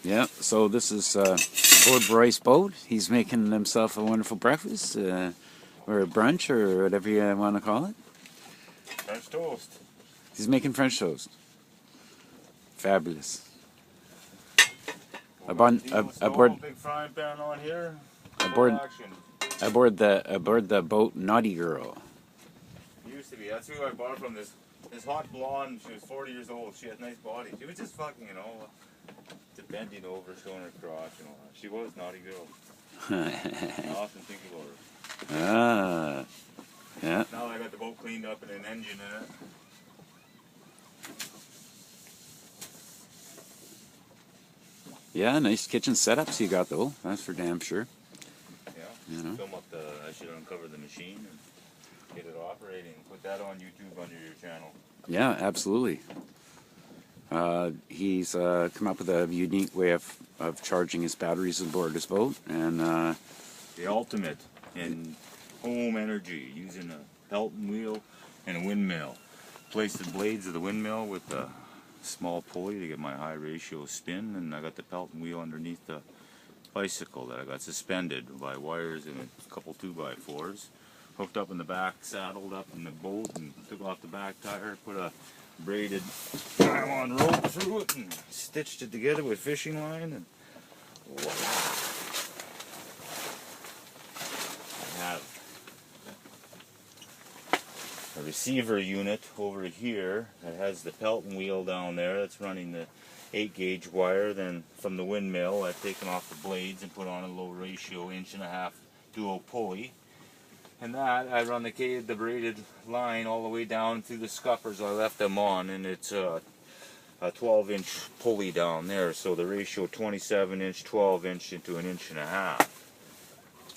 Yeah, so this is aboard Bryce's boat. He's making himself a wonderful breakfast, or a brunch, or whatever you want to call it. French toast. He's making French toast. Fabulous. Aboard Big frying pan on here. aboard Action. aboard the boat, Naughty Girl. Used to be. That's who I bought from. This hot blonde. She was 40 years old. She had a nice body. She was just fucking, bending over, showing her crotch and all that. She was a naughty girl. I often think about her. Ah, yeah. Now I got the boat cleaned up and an engine in it. Yeah, nice kitchen setups you got though. That's for damn sure. Yeah. You know. Film up I should uncover the machine and get it operating. Put that on YouTube under your channel. Yeah, absolutely. He's come up with a unique way of charging his batteries aboard his boat, and the ultimate in home energy, using a Pelton wheel and a windmill. Place the blades of the windmill with a small pulley to get my high ratio spin, and I got the Pelton wheel underneath the bicycle that I got suspended by wires in a couple 2x4s. Hooked up in the back, saddled up in the boat, and took off the back tire, put a braided nylon rope through it, and stitched it together with fishing line, and voila. I have a receiver unit over here that has the Pelton wheel down there that's running the 8-gauge wire. Then from the windmill I've taken off the blades and put on a low ratio 1.5-inch dual pulley, and that I run the braided line all the way down through the scuppers I left them on, and it's a 12-inch pulley down there, so the ratio 27-inch 12-inch into 1.5 inches.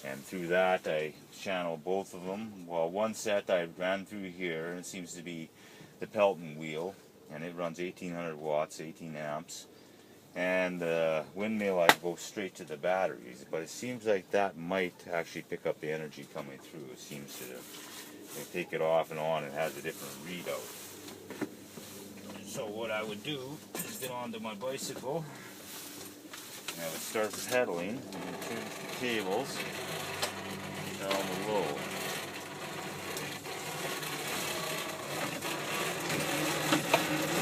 And through that I channel both of them. Well, one set I ran through here, and it seems to be the Pelton wheel, and it runs 1800 watts, 18 amps. And the windmill I go straight to the batteries, but it seems like that might actually pick up the energy coming through. It seems to take it off and on, it has a different readout. So what I would do is get onto my bicycle, and I would start pedaling and turn the cables down below.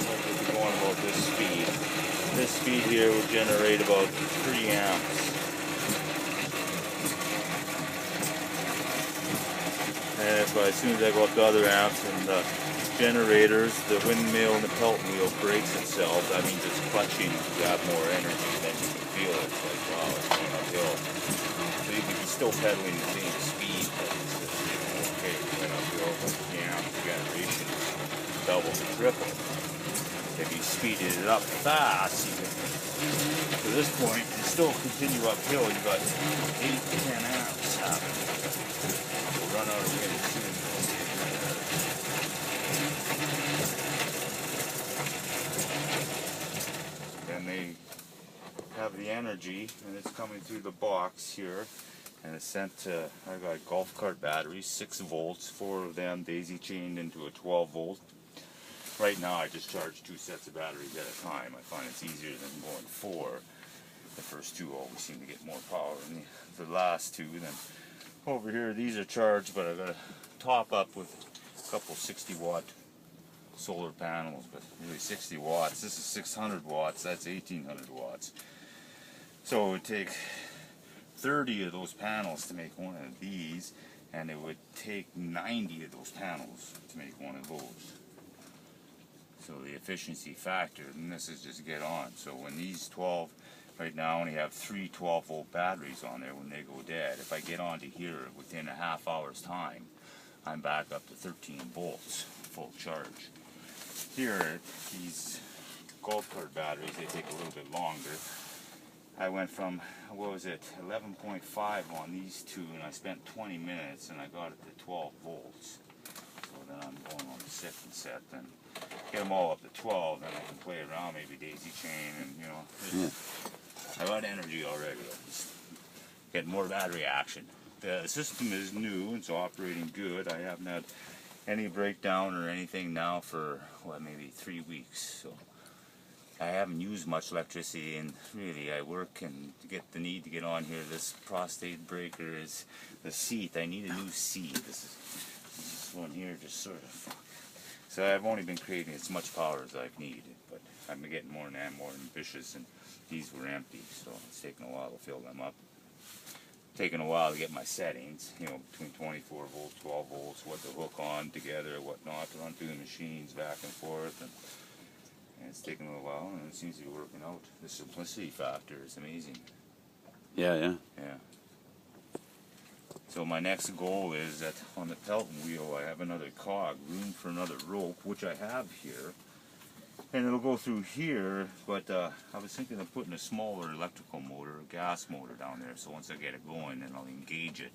We'll be going about this speed. This speed here will generate about 3 amps. And as soon as I go up to other amps and the generators, the windmill and the Pelton wheel breaks itself. That means it's clutching to have more energy, then you can feel it. It's like, wow, it's going uphill. So you can be still pedaling the same speed, but it's okay, it went uphill. The amp generation double to triple. If you speeded it up fast, you can, to this point, you still continue uphill. You've got 8 to 10 amps happening. We'll run out of wind soon. Then they have the energy, and it's coming through the box here, and it's sent to, I got golf cart batteries, 6 volts, 4 of them daisy chained into a 12 volt. Right now I just charge 2 sets of batteries at a time. I find it's easier than going 4. The first 2 always seem to get more power than the last 2. Then over here these are charged, but I've got to top up with a couple 60-watt solar panels, but really 60 watts. This is 600 watts, that's 1800 watts. So it would take 30 of those panels to make one of these, and it would take 90 of those panels to make one of those. So the efficiency factor, and this is just get on. So when these 12, right now I only have 3 12-volt batteries on there when they go dead. If I get onto here within a half hour's time, I'm back up to 13 volts, full charge. Here, these golf cart batteries, they take a little bit longer. I went from, what was it, 11.5 on these 2, and I spent 20 minutes, and I got it to 12 volts. So then I'm going on the second set, then get them all up to 12, then I can play around, maybe daisy chain, and Yeah. I got energy already. Just get more battery action. The system is new, it's operating good. I haven't had any breakdown or anything now for, what, maybe 3 weeks. So I haven't used much electricity, and really I work and to get the need to get on here. This prostate breaker is the seat. I need a new seat. This one here just sort of. So I've only been creating as much power as I've needed, but I've been getting more ambitious, and these were empty, so it's taken a while to fill them up. Taking a while to get my settings, you know, between 24 volts, 12 volts, what to hook on together, what not, to run through the machines back and forth, and it's taken a little while, and it seems to be working out. The simplicity factor is amazing. Yeah. So my next goal is that on the Pelton wheel I have another cog, room for another rope, which I have here. And it'll go through here, but I was thinking of putting a smaller electrical motor, a gas motor down there, so once I get it going, then I'll engage it.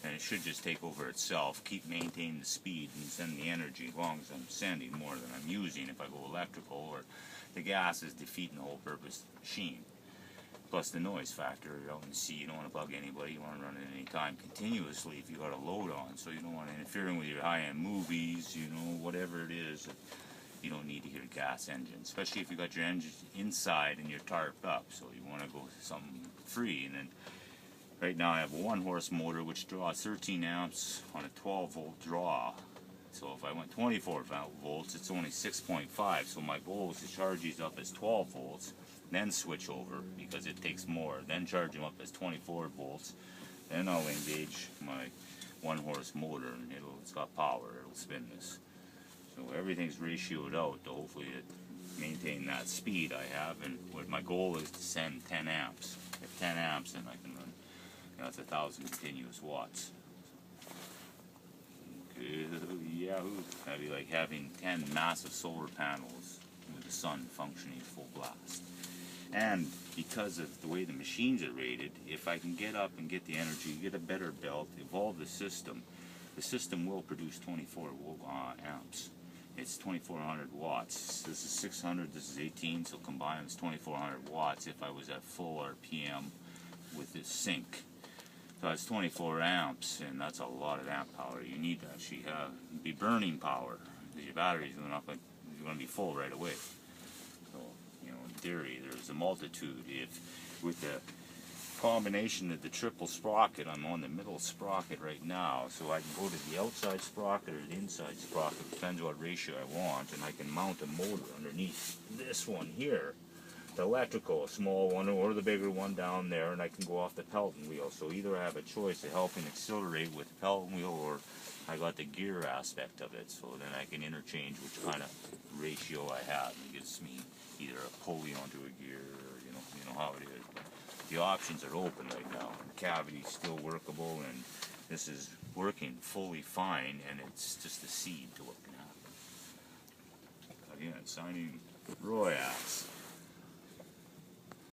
And it should just take over itself, maintaining the speed and send the energy, as long as I'm sending more than I'm using. If I go electrical, or the gas is defeating the whole purpose of the machine. Plus the noise factor, out in the sea, you don't want to bug anybody, you want to run it any time continuously if you got a load on, so you don't want to interfere with your high-end movies, you know, whatever it is. You don't need to hear gas engine, especially if you got your engine inside and you're tarped up, so you want to go something free. And then right now I have a 1-horse motor which draws 13 amps on a 12-volt draw. So if I went 24 volts, it's only 6.5, so my goal is to charge these up as 12 volts, then switch over because it takes more, then charge them up as 24 volts, then I'll engage my 1-horse motor, and it's got power, it'll spin this. So everything's ratioed out to hopefully maintain that speed I have, and what my goal is to send 10 amps. At 10 amps, then I can run, you know, that's 1,000 continuous watts. Yahoo! That'd be like having 10 massive solar panels with the sun functioning full blast. And because of the way the machines are rated, if I can get up and get the energy, get a better belt, evolve the system will produce 24 amps. It's 2400 watts. This is 600, this is 18, so combined it's 2400 watts if I was at full RPM with this sync. So that's 24 amps, and that's a lot of amp power. You need to actually be burning power, because your batteries are not going to be full right away. So, you know, in theory, there's a multitude. If with the combination of the triple sprocket, I'm on the middle sprocket right now, so I can go to the outside sprocket or the inside sprocket, depends what ratio I want, and I can mount a motor underneath this one here, the electrical, a small one or the bigger one down there, and I can go off the Pelton wheel. So either I have a choice of helping accelerate with the Pelton wheel, or I got the gear aspect of it, so then I can interchange which kind of ratio I have. It gives me either a pulley onto a gear, or you know how it is. But the options are open right now. The cavity's still workable, and this is working fully fine, and it's just a seed to what can happen. Again, signing Royax.